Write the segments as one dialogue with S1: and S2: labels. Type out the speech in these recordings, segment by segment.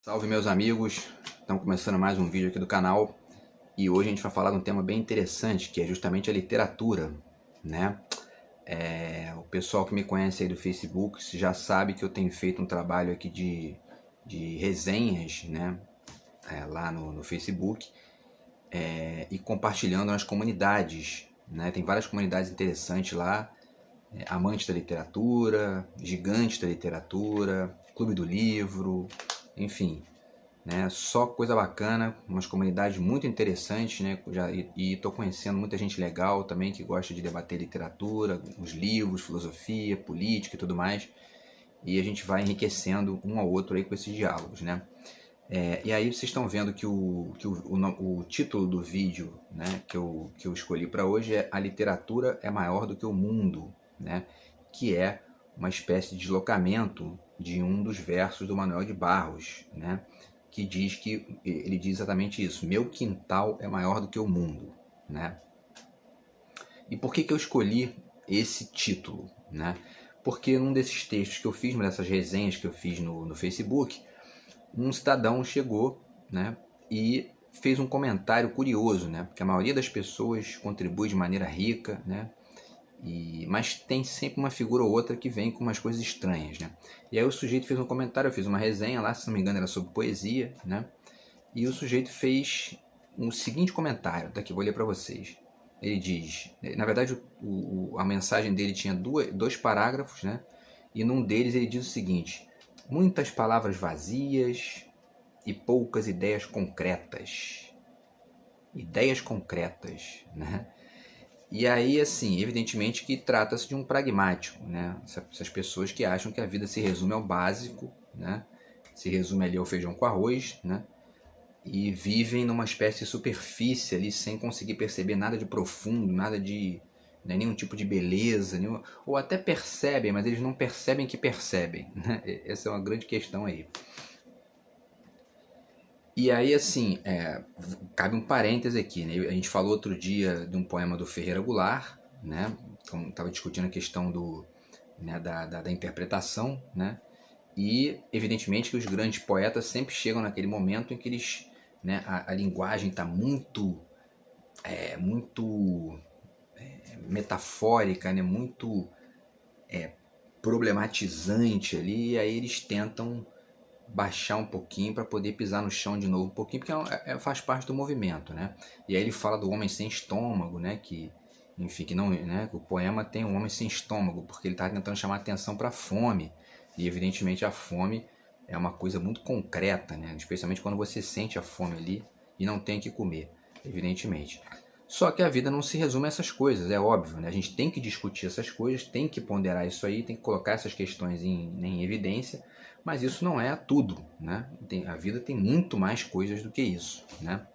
S1: Salve meus amigos, estamos começando mais um vídeo aqui do canal e hoje a gente vai falar de um tema bem interessante, que é justamente a literatura, né? O pessoal que me conhece aí do Facebook já sabe que eu tenho feito um trabalho aqui de resenhas, né? Lá no Facebook e compartilhando nas comunidades, né? Tem várias comunidades interessantes lá, amantes da literatura, gigantes da literatura, clube do livro, enfim, né? Só coisa bacana, umas comunidades muito interessantes, né? E tô conhecendo muita gente legal também que gosta de debater literatura, os livros, filosofia, política e tudo mais. E a gente vai enriquecendo um ao outro aí com esses diálogos, né? E aí vocês estão vendo que o título do vídeo, né, que eu escolhi para hoje é A Literatura é Maior do que o Mundo, né? Que é uma espécie de deslocamento de um dos versos do Manuel de Barros, né? Que ele diz exatamente isso: meu quintal é maior do que o mundo, né? E por que eu escolhi esse título, né? Porque num desses textos que eu fiz, uma dessas resenhas que eu fiz no Facebook, um cidadão chegou, né, e fez um comentário curioso, né? Porque a maioria das pessoas contribui de maneira rica, né? Mas tem sempre uma figura ou outra que vem com umas coisas estranhas, né? E aí o sujeito fez um comentário, eu fiz uma resenha lá, se não me engano era sobre poesia, né? E o sujeito fez o seguinte comentário, daqui vou ler para vocês. Ele diz, na verdade a mensagem dele tinha dois parágrafos, né? E num deles ele diz o seguinte: muitas palavras vazias e poucas ideias concretas. Ideias concretas, né? E aí, assim, evidentemente que trata-se de um pragmático, né? Essas pessoas que acham que a vida se resume ao básico, né? Se resume ali ao feijão com arroz, né? E vivem numa espécie de superfície ali, sem conseguir perceber nada de profundo, nada de, né, nenhum tipo de beleza, ou até percebem, mas eles não percebem que percebem, né? Essa é uma grande questão aí. E aí, assim, cabe um parêntese aqui, né? A gente falou outro dia de um poema do Ferreira Goulart, né? Como estava discutindo a questão né, da interpretação, né? E, evidentemente, que os grandes poetas sempre chegam naquele momento em que eles, né, a linguagem está muito metafórica, né? Muito problematizante ali, e aí eles tentam baixar um pouquinho para poder pisar no chão de novo um pouquinho, porque faz parte do movimento, né? E aí ele fala do homem sem estômago, né? Que, enfim, que não, né? O poema tem um homem sem estômago, porque ele está tentando chamar atenção para a fome. E evidentemente a fome é uma coisa muito concreta, né? Especialmente quando você sente a fome ali e não tem o que comer, evidentemente. Só que a vida não se resume a essas coisas, é óbvio, né? A gente tem que discutir essas coisas, tem que ponderar isso aí, tem que colocar essas questões em evidência, mas isso não é tudo, né? A vida tem muito mais coisas do que isso, né?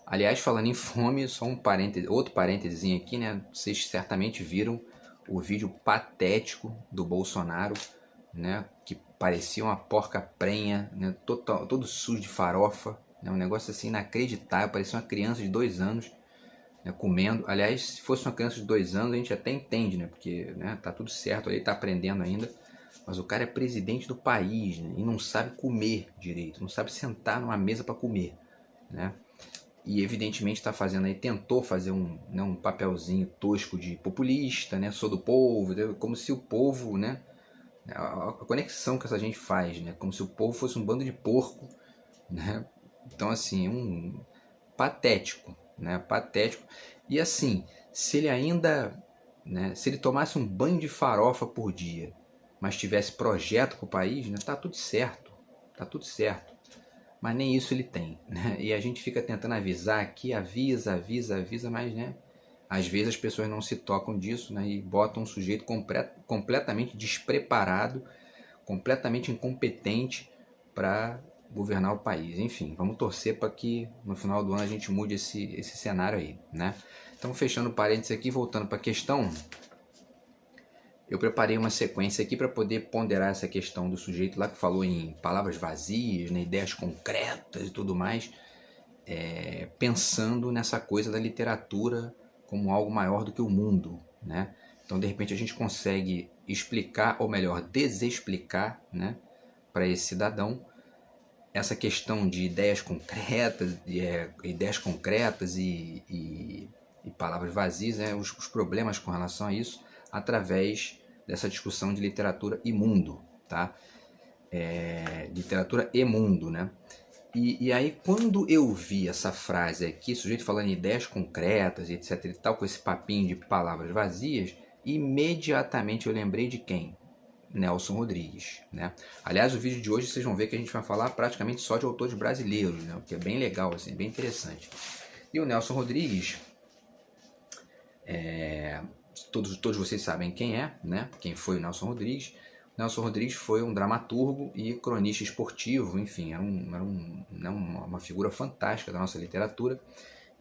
S1: Aliás, falando em fome, só um parêntese, outro parênteses aqui, né? Vocês certamente viram o vídeo patético do Bolsonaro, né? Que parecia uma porca prenha, né? Todo sujo de farofa, né? Um negócio assim inacreditável, parecia uma criança de 2 anos, né? Comendo. Aliás, se fosse uma criança de 2 anos, a gente até entende, né? Porque, né, tá tudo certo, ele tá aprendendo ainda. Mas o cara é presidente do país, né? E não sabe comer direito, não sabe sentar numa mesa para comer, né? E evidentemente está fazendo aí, tentou fazer né, um papelzinho tosco de populista, né? Sou do povo, como se o povo, né? A conexão que essa gente faz, né? Como se o povo fosse um bando de porco, né? Então, assim, patético, né? Patético. E assim, se ele ainda, né? Se ele tomasse um banho de farofa por dia, mas tivesse projeto para o país, né? Tá tudo certo, tá tudo certo. Mas nem isso ele tem, né? E a gente fica tentando avisar aqui, avisa, mas, né? Às vezes as pessoas não se tocam disso, né? E botam um sujeito completamente despreparado, completamente incompetente para governar o país. Enfim, vamos torcer para que no final do ano a gente mude esse cenário aí, né? Então, fechando parênteses aqui, voltando para a questão, eu preparei uma sequência aqui para poder ponderar essa questão do sujeito lá que falou em palavras vazias, né, ideias concretas e tudo mais, pensando nessa coisa da literatura como algo maior do que o mundo, né? Então, de repente, a gente consegue explicar, ou melhor, desexplicar, né, para esse cidadão essa questão de ideias concretas, e palavras vazias, né, os problemas com relação a isso, através dessa discussão de literatura e mundo, tá? Literatura e mundo, né? E aí, quando eu vi essa frase aqui, sujeito falando em ideias concretas, etc e tal, com esse papinho de palavras vazias, imediatamente eu lembrei de quem? Nelson Rodrigues, né? Aliás, o vídeo de hoje vocês vão ver que a gente vai falar praticamente só de autores brasileiros, né? O que é bem legal, assim, bem interessante. E o Nelson Rodrigues, todos vocês sabem quem é, né? Quem foi o Nelson Rodrigues. Nelson Rodrigues foi um dramaturgo e cronista esportivo, enfim, era uma figura fantástica da nossa literatura,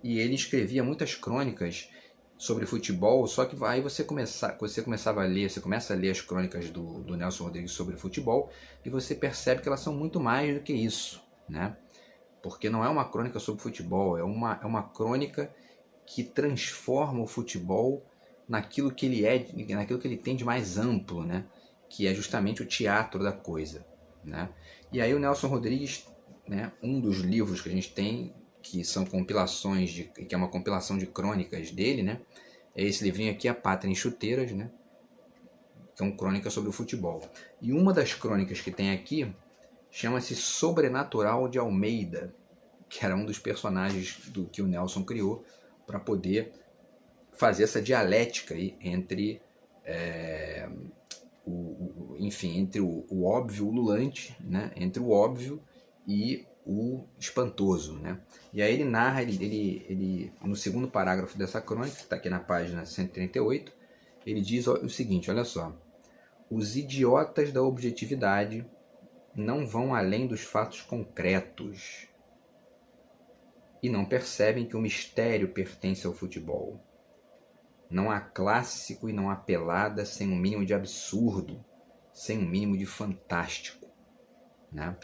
S1: e ele escrevia muitas crônicas sobre futebol, só que aí você começa a ler as crônicas do Nelson Rodrigues sobre futebol, e você percebe que elas são muito mais do que isso, né? Porque não é uma crônica sobre futebol, é uma crônica que transforma o futebol naquilo que ele tem de mais amplo, né? Que é justamente o teatro da coisa, né? E aí o Nelson Rodrigues, né, um dos livros que a gente tem, que são que é uma compilação de crônicas dele, né? É esse livrinho aqui, A Pátria em Chuteiras, né? Que é uma crônica sobre o futebol. E uma das crônicas que tem aqui chama-se Sobrenatural de Almeida, que era um dos personagens que o Nelson criou para poder fazer essa dialética aí entre entre o óbvio ululante, né? Entre o óbvio e o espantoso, né? E aí ele narra, ele no segundo parágrafo dessa crônica, que está aqui na página 138, ele diz o seguinte, olha só: os idiotas da objetividade não vão além dos fatos concretos e não percebem que o mistério pertence ao futebol. Não há clássico e não há pelada sem um mínimo de absurdo, sem um mínimo de fantástico, né?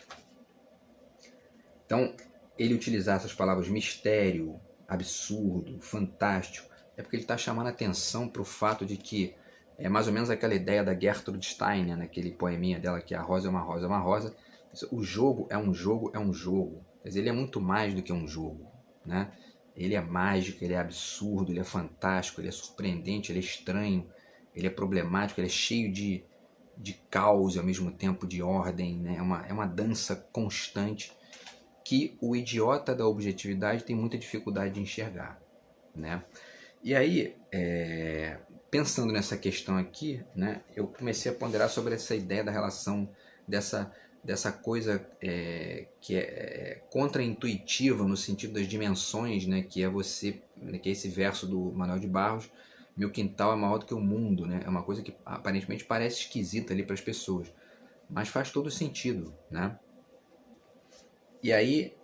S1: Então, ele utilizar essas palavras mistério, absurdo, fantástico, é porque ele está chamando a atenção para o fato de que é mais ou menos aquela ideia da Gertrude Stein, né, naquele poeminha dela que a rosa é uma rosa, é uma rosa. O jogo é um jogo, é um jogo. Quer dizer, ele é muito mais do que um jogo, né? Ele é mágico, ele é absurdo, ele é fantástico, ele é surpreendente, ele é estranho, ele é problemático, ele é cheio de caos e ao mesmo tempo de ordem, né? É uma dança constante que o idiota da objetividade tem muita dificuldade de enxergar, né? E aí, pensando nessa questão aqui, né, eu comecei a ponderar sobre essa ideia da relação dessa coisa que é contra-intuitiva no sentido das dimensões, né, que é esse verso do Manuel de Barros: meu quintal é maior do que o mundo, né? É uma coisa que aparentemente parece esquisita ali para as pessoas, mas faz todo sentido, né? E aí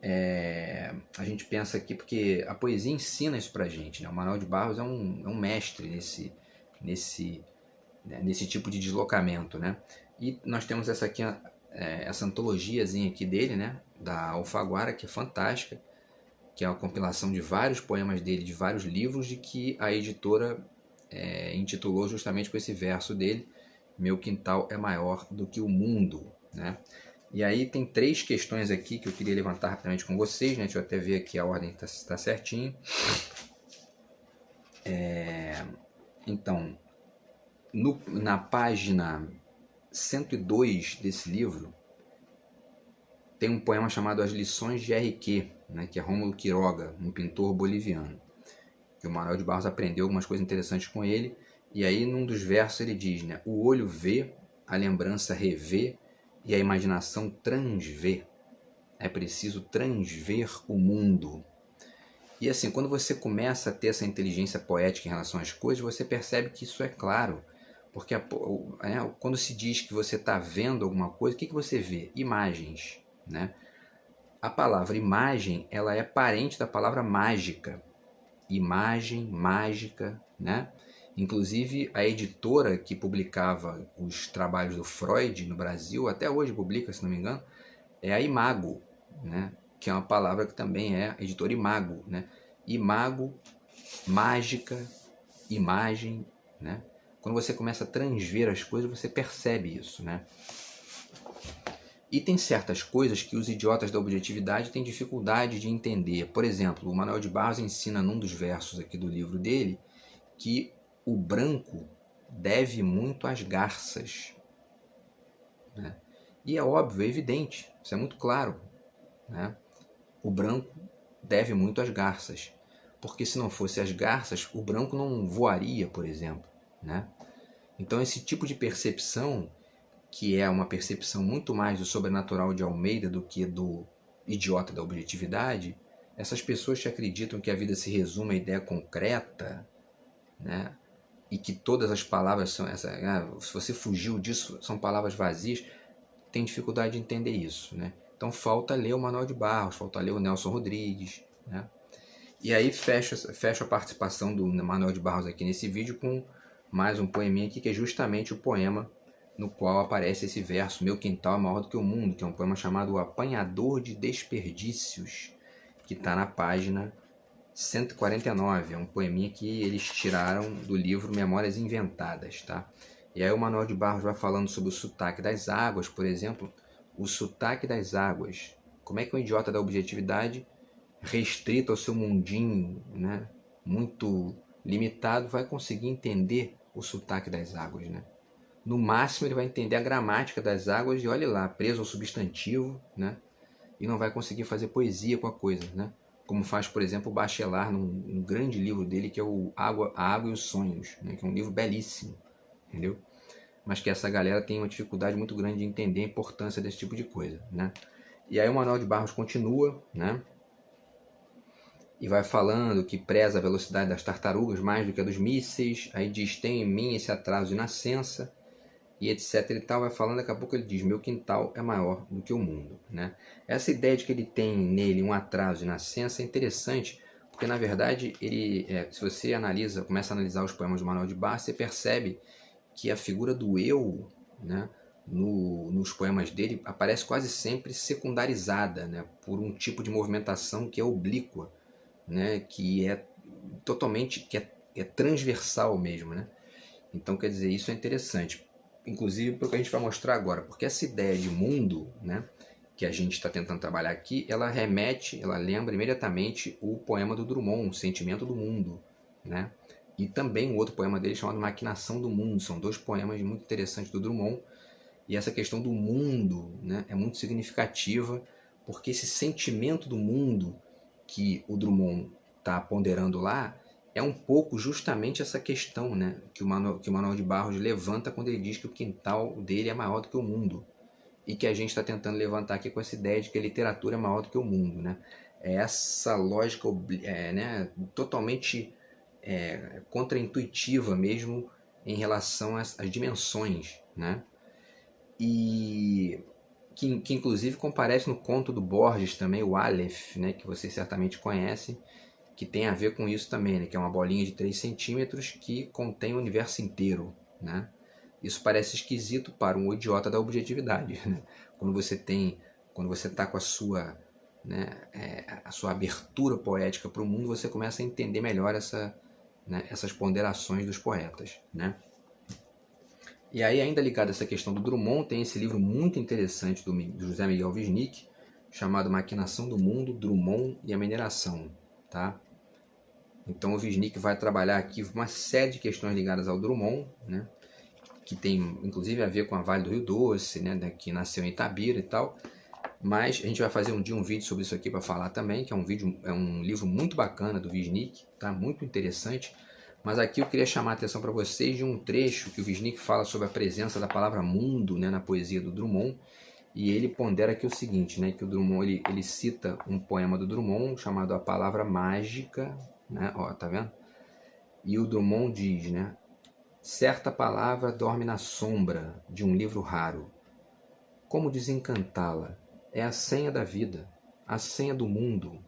S1: a gente pensa aqui, porque a poesia ensina isso pra gente, né? O Manuel de Barros é um mestre nesse tipo de deslocamento, né? E nós temos essa aqui, essa antologiazinha aqui dele, né? Da Alfaguara, que é fantástica, que é uma compilação de vários poemas dele, de vários livros, de que a editora intitulou justamente com esse verso dele: meu quintal é maior do que o mundo, né? E aí tem 3 questões aqui que eu queria levantar rapidamente com vocês, né? Deixa eu até ver aqui a ordem está certinho. Então, na página 102 desse livro, tem um poema chamado As Lições de R.Q., né? Que é Rômulo Quiroga, um pintor boliviano, que o Manuel de Barros aprendeu algumas coisas interessantes com ele. E aí, num dos versos, ele diz, né? O olho vê, a lembrança revê, e a imaginação transvê. É preciso transver o mundo. E assim, quando você começa a ter essa inteligência poética em relação às coisas, você percebe que isso é claro. Porque quando se diz que você está vendo alguma coisa, o que você vê? Imagens, né? A palavra imagem, ela é parente da palavra mágica. Imagem, mágica, né? Inclusive, a editora que publicava os trabalhos do Freud no Brasil, até hoje publica, se não me engano, é a Imago, né? Que é uma palavra que também é editora Imago, né? Imago, mágica, imagem, né? Quando você começa a transver as coisas, você percebe isso, né? E tem certas coisas que os idiotas da objetividade têm dificuldade de entender. Por exemplo, o Manuel de Barros ensina num dos versos aqui do livro dele que o branco deve muito às garças, né? E é óbvio, é evidente, isso é muito claro, né? O branco deve muito às garças, porque se não fosse as garças, o branco não voaria, por exemplo, né? Então esse tipo de percepção, que é uma percepção muito mais do sobrenatural de Almeida do que do idiota da objetividade, essas pessoas que acreditam que a vida se resume à ideia concreta, né? E que todas as palavras são se você fugiu disso, são palavras vazias, tem dificuldade de entender isso, né? Então falta ler o Manuel de Barros, falta ler o Nelson Rodrigues, né? E aí fecho a participação do Manuel de Barros aqui nesse vídeo com mais um poeminha aqui, que é justamente o poema no qual aparece esse verso: meu quintal é maior do que o mundo, que é um poema chamado O Apanhador de Desperdícios, que está na página 149. É um poeminha que eles tiraram do livro Memórias Inventadas, tá? E aí o Manuel de Barros vai falando sobre o sotaque das águas, por exemplo. O sotaque das águas. Como é que um idiota da objetividade, restrito ao seu mundinho, né, muito limitado, vai conseguir entender o sotaque das águas, né? No máximo ele vai entender a gramática das águas e olhe lá, preso ao substantivo, né? E não vai conseguir fazer poesia com a coisa, né? Como faz, por exemplo, o Bachelard num grande livro dele, que é o A Água e os Sonhos, né? Que é um livro belíssimo, entendeu? Mas que essa galera tem uma dificuldade muito grande de entender a importância desse tipo de coisa, né? E aí o Manuel de Barros continua, né? E vai falando que preza a velocidade das tartarugas mais do que a dos mísseis. Aí diz: tem em mim esse atraso de nascença, e etc e tal. Vai falando, daqui a pouco ele diz: meu quintal é maior do que o mundo, né? Essa ideia de que ele tem nele um atraso de nascença é interessante, porque na verdade ele, se você começa a analisar os poemas do Manuel de Barros, você percebe que a figura do eu, né, nos poemas dele aparece quase sempre secundarizada, né, por um tipo de movimentação que é oblíqua, né, que é totalmente, que é transversal mesmo, né? Então, quer dizer, isso é interessante, inclusive para o que a gente vai mostrar agora, porque essa ideia de mundo, né, que a gente está tentando trabalhar aqui, ela lembra imediatamente o poema do Drummond, O Sentimento do Mundo, né? E também um outro poema dele chamado Maquinação do Mundo. São dois poemas muito interessantes do Drummond. E essa questão do mundo, né, é muito significativa, porque esse sentimento do mundo que o Drummond está ponderando lá é um pouco justamente essa questão, né, que o Manuel de Barros levanta quando ele diz que o quintal dele é maior do que o mundo. E que a gente está tentando levantar aqui com essa ideia de que a literatura é maior do que o mundo, né? É essa lógica né, totalmente contraintuitiva mesmo em relação às dimensões, né? E que inclusive comparece no conto do Borges também, o Aleph, né, que vocês certamente conhecem, que tem a ver com isso também, né, que é uma bolinha de 3 centímetros que contém o universo inteiro, né? Isso parece esquisito para um idiota da objetividade, né? Quando você está com a sua, né, a sua abertura poética para o mundo, você começa a entender melhor essas ponderações dos poetas, né? E aí, ainda ligado a essa questão do Drummond, tem esse livro muito interessante do José Miguel Wisnik, chamado Maquinação do Mundo, Drummond e a Mineração, tá? Então o Wisnik vai trabalhar aqui uma série de questões ligadas ao Drummond, né, que tem inclusive a ver com a Vale do Rio Doce, né, que nasceu em Itabira e tal. Mas a gente vai fazer um dia um vídeo sobre isso aqui para falar também, que é um livro muito bacana do Wisnik, tá? Muito interessante. Mas aqui eu queria chamar a atenção para vocês de um trecho que o Wisnik fala sobre a presença da palavra mundo, né, na poesia do Drummond. E ele pondera aqui o seguinte, né, que o Drummond ele cita um poema do Drummond chamado A Palavra Mágica, né, ó, tá vendo? E o Drummond diz, né: certa palavra dorme na sombra de um livro raro. Como desencantá-la? É a senha da vida, a senha do mundo.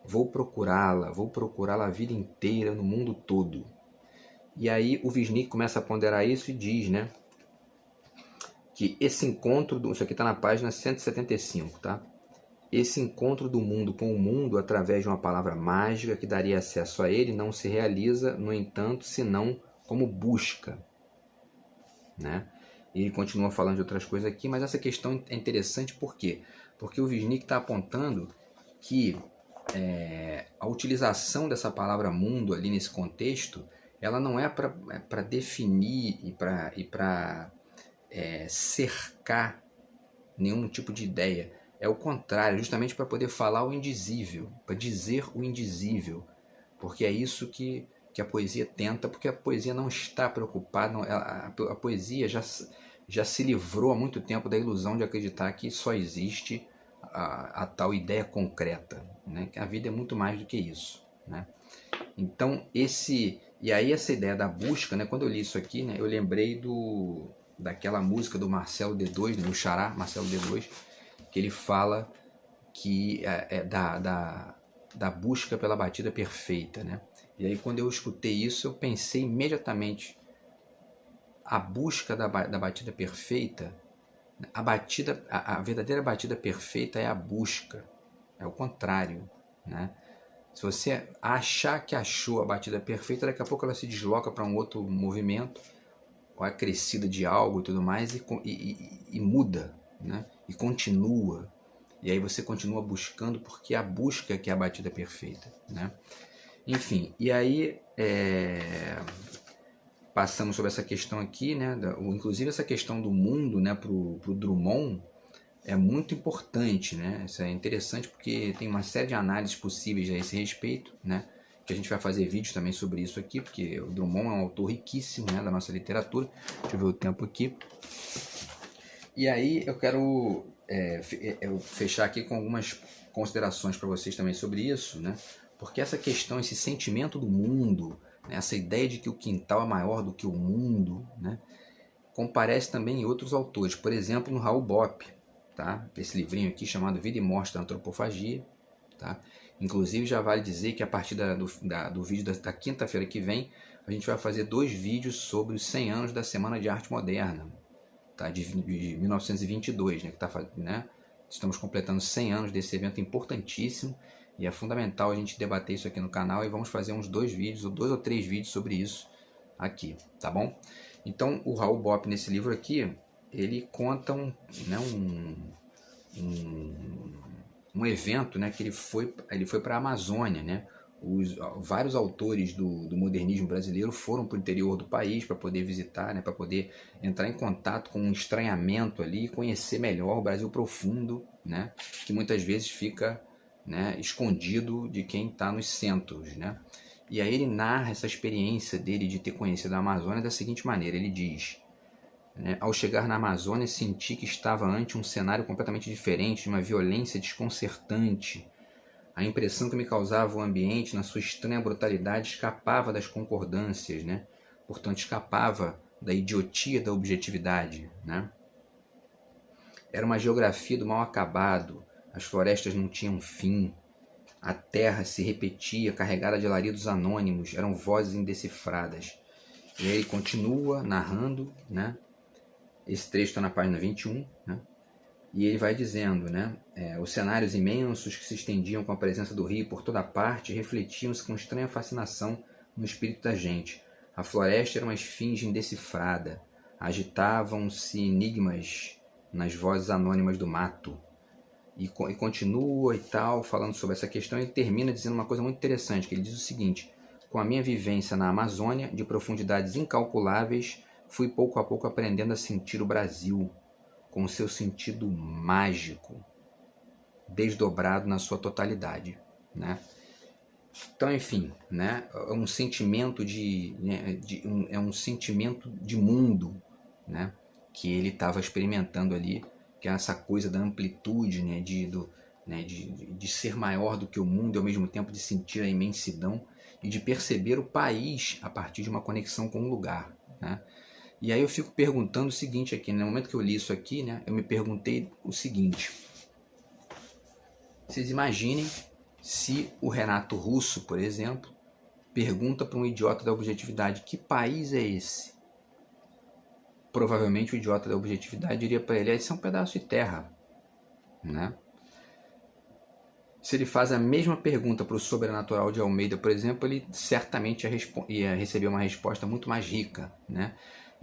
S1: Vou procurá-la a vida inteira no mundo todo. E aí o Wisnik começa a ponderar isso e diz, né, que esse encontro, isso aqui está na página 175, tá? Esse encontro do mundo com o mundo através de uma palavra mágica que daria acesso a ele não se realiza, no entanto, senão como busca, né? E ele continua falando de outras coisas aqui, mas essa questão é interessante por quê? Porque o Wisnik está apontando que a utilização dessa palavra mundo ali nesse contexto, ela não é para definir e para cercar nenhum tipo de ideia. É o contrário, justamente para poder falar o indizível, para dizer o indizível, porque é isso que a poesia tenta, porque a poesia não está preocupada, a poesia já se livrou há muito tempo da ilusão de acreditar que só existe a tal ideia concreta, né? Que a vida é muito mais do que isso, né? Então e aí essa ideia da busca, né? Quando eu li isso aqui, né? Eu lembrei daquela música do Marcelo D2, né? O Xará, Marcelo D2, que ele fala que da busca pela batida perfeita, né? E aí quando eu escutei isso, eu pensei imediatamente a busca da batida perfeita. A verdadeira batida perfeita é a busca, é o contrário, né? Se você achar que achou a batida perfeita, daqui a pouco ela se desloca para um outro movimento, ou a crescida de algo e tudo mais, e muda, né? E continua. E aí você continua buscando, porque é a busca que é a batida perfeita, né? Enfim, e aí passamos sobre essa questão aqui, né? Inclusive essa questão do mundo, né? Para o Drummond é muito importante, né? Isso é interessante porque tem uma série de análises possíveis a esse respeito, né? Que a gente vai fazer vídeos também sobre isso aqui, porque o Drummond é um autor riquíssimo, né? Da nossa literatura. Deixa eu ver o tempo aqui. E aí eu quero fechar aqui com algumas considerações para vocês também sobre isso, né? Porque essa questão, esse sentimento do mundo, né? Essa ideia de que o quintal é maior do que o mundo, né? Comparece também em outros autores, por exemplo no Raul Bopp, tá? Esse livrinho aqui chamado Vida e Morte da Antropofagia, tá? Inclusive já vale dizer que a partir do vídeo da quinta-feira que vem, a gente vai fazer 2 vídeos sobre os 100 anos da Semana de Arte Moderna, tá? de 1922, né? Né? Estamos completando 100 anos desse evento importantíssimo e é fundamental a gente debater isso aqui no canal, e vamos fazer uns 2 vídeos, ou 2 ou 3 vídeos sobre isso aqui, tá bom? Então o Raul Bopp nesse livro aqui, ele conta um evento, né, que ele foi para a Amazônia, né? Vários autores do modernismo brasileiro foram para o interior do país para poder visitar, né, para poder entrar em contato com um estranhamento ali, conhecer melhor o Brasil profundo, né, que muitas vezes fica, né, escondido de quem está nos centros, né? E aí ele narra essa experiência dele de ter conhecido a Amazônia da seguinte maneira, ele diz, né, ao chegar na Amazônia senti que estava ante um cenário completamente diferente, de uma violência desconcertante. A impressão que me causava o ambiente, na sua estranha brutalidade, escapava das concordâncias, né? Portanto, escapava da idiotia da objetividade, né? Era uma geografia do mal acabado, as florestas não tinham fim, a terra se repetia, carregada de alaridos anônimos, eram vozes indecifradas. E aí ele continua narrando, né? Esse trecho está na página 21, né? E ele vai dizendo, né? Os cenários imensos que se estendiam com a presença do rio por toda parte refletiam-se com estranha fascinação no espírito da gente. A floresta era uma esfinge indecifrada. Agitavam-se enigmas nas vozes anônimas do mato. E continua e tal, falando sobre essa questão, e ele termina dizendo uma coisa muito interessante, que ele diz o seguinte: com a minha vivência na Amazônia, de profundidades incalculáveis, fui pouco a pouco aprendendo a sentir o Brasil, com o seu sentido mágico, desdobrado na sua totalidade, né? Então, enfim, né? É um sentimento é um sentimento de mundo, né? Que ele estava experimentando ali, que é essa coisa da amplitude, né? De ser maior do que o mundo e ao mesmo tempo de sentir a imensidão e de perceber o país a partir de uma conexão com o lugar, né? E aí eu fico perguntando o seguinte aqui, no momento que eu li isso aqui, né, eu me perguntei o seguinte: vocês imaginem se o Renato Russo, por exemplo, pergunta para um idiota da objetividade, que país é esse? Provavelmente o idiota da objetividade diria para ele, esse é um pedaço de terra, né? Se ele faz a mesma pergunta para o Sobrenatural de Almeida, por exemplo, ele certamente ia receber uma resposta muito mais rica, né?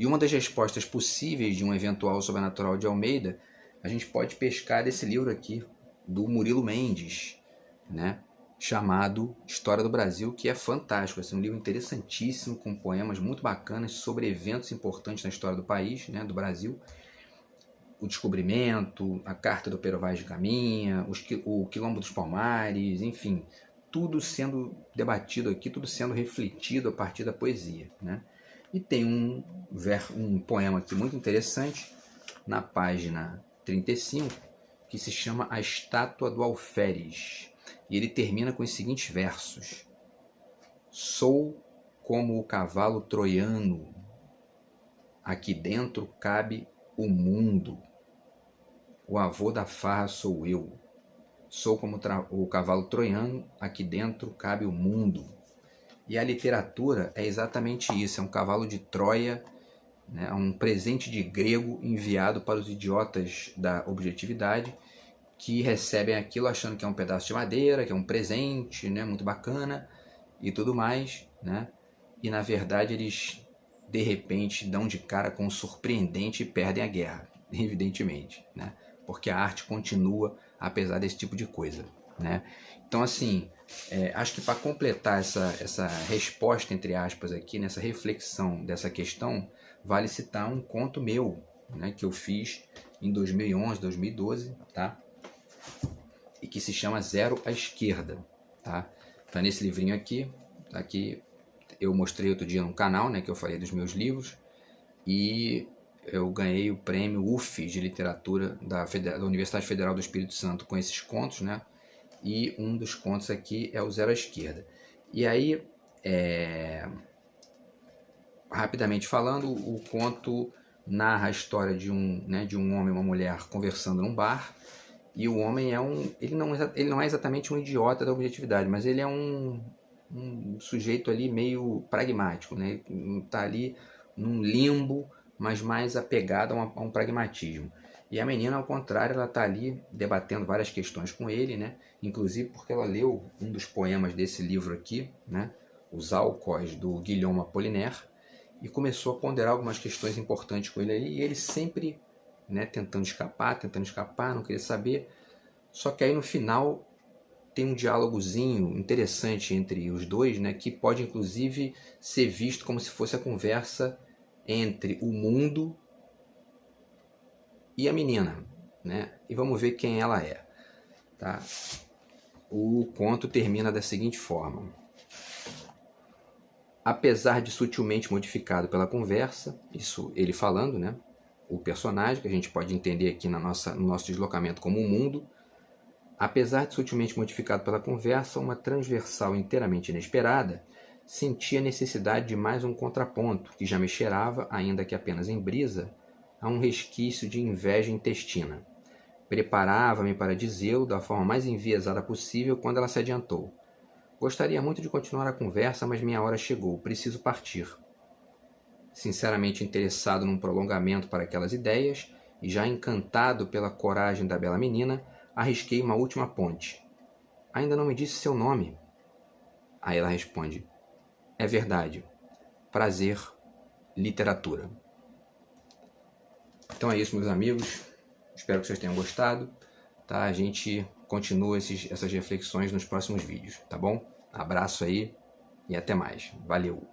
S1: E uma das respostas possíveis de um eventual sobrenatural de Almeida, a gente pode pescar desse livro aqui, do Murilo Mendes, né? Chamado História do Brasil, que é fantástico, assim, um livro interessantíssimo, com poemas muito bacanas sobre eventos importantes na história do país, né, do Brasil. O descobrimento, a carta do Pero Vaz de Caminha, o Quilombo dos Palmares, enfim, tudo sendo debatido aqui, tudo sendo refletido a partir da poesia, né? E tem um poema aqui muito interessante, na página 35, que se chama A Estátua do Alferes. E ele termina com os seguintes versos: Sou como o cavalo troiano, aqui dentro cabe o mundo. O avô da farra sou eu. Sou como o cavalo troiano, aqui dentro cabe o mundo. E a literatura é exatamente isso, é um cavalo de Troia, né, um presente de grego enviado para os idiotas da objetividade, que recebem aquilo achando que é um pedaço de madeira, que é um presente, né, muito bacana e tudo mais, né? E na verdade eles de repente dão de cara com o surpreendente e perdem a guerra, evidentemente, né? Porque a arte continua apesar desse tipo de coisa, né? Então, assim, acho que para completar essa resposta, entre aspas, aqui, nessa reflexão dessa questão, vale citar um conto meu, né, que eu fiz em 2011, 2012, tá? E que se chama Zero à Esquerda, tá? Tá nesse livrinho aqui, tá aqui, eu mostrei outro dia no canal, né, que eu falei dos meus livros, e eu ganhei o prêmio UF de literatura da Universidade Federal do Espírito Santo com esses contos, né? E um dos contos aqui é o Zero à Esquerda. E aí, rapidamente falando, o conto narra a história de um homem e uma mulher conversando num bar, e o homem ele não é exatamente um idiota da objetividade, mas ele é um sujeito ali meio pragmático, né? Está ali num limbo, mas mais apegado a um pragmatismo. E a menina, ao contrário, ela está ali debatendo várias questões com ele, né? Inclusive porque ela leu um dos poemas desse livro aqui, né? Os Alcoés, do Guilherme Apollinaire, e começou a ponderar algumas questões importantes com ele ali, e ele sempre, né, tentando escapar, não queria saber. Só que aí no final tem um diálogozinho interessante entre os dois, né, que pode inclusive ser visto como se fosse a conversa entre o mundo e a menina, né? E vamos ver quem ela é, tá? O conto termina da seguinte forma: apesar de sutilmente modificado pela conversa, isso ele falando, né? O personagem, que a gente pode entender aqui no nosso deslocamento como um mundo, apesar de sutilmente modificado pela conversa, uma transversal inteiramente inesperada, sentia a necessidade de mais um contraponto, que já me cheirava, ainda que apenas em brisa, a um resquício de inveja intestina. Preparava-me para dizê-lo da forma mais enviesada possível quando ela se adiantou. Gostaria muito de continuar a conversa, mas minha hora chegou, preciso partir. Sinceramente interessado num prolongamento para aquelas ideias, e já encantado pela coragem da bela menina, arrisquei uma última ponte. Ainda não me disse seu nome. Aí ela responde: é verdade. Prazer, literatura. Então é isso, meus amigos. Espero que vocês tenham gostado. Tá? A gente continua essas reflexões nos próximos vídeos, tá bom? Abraço aí e até mais. Valeu!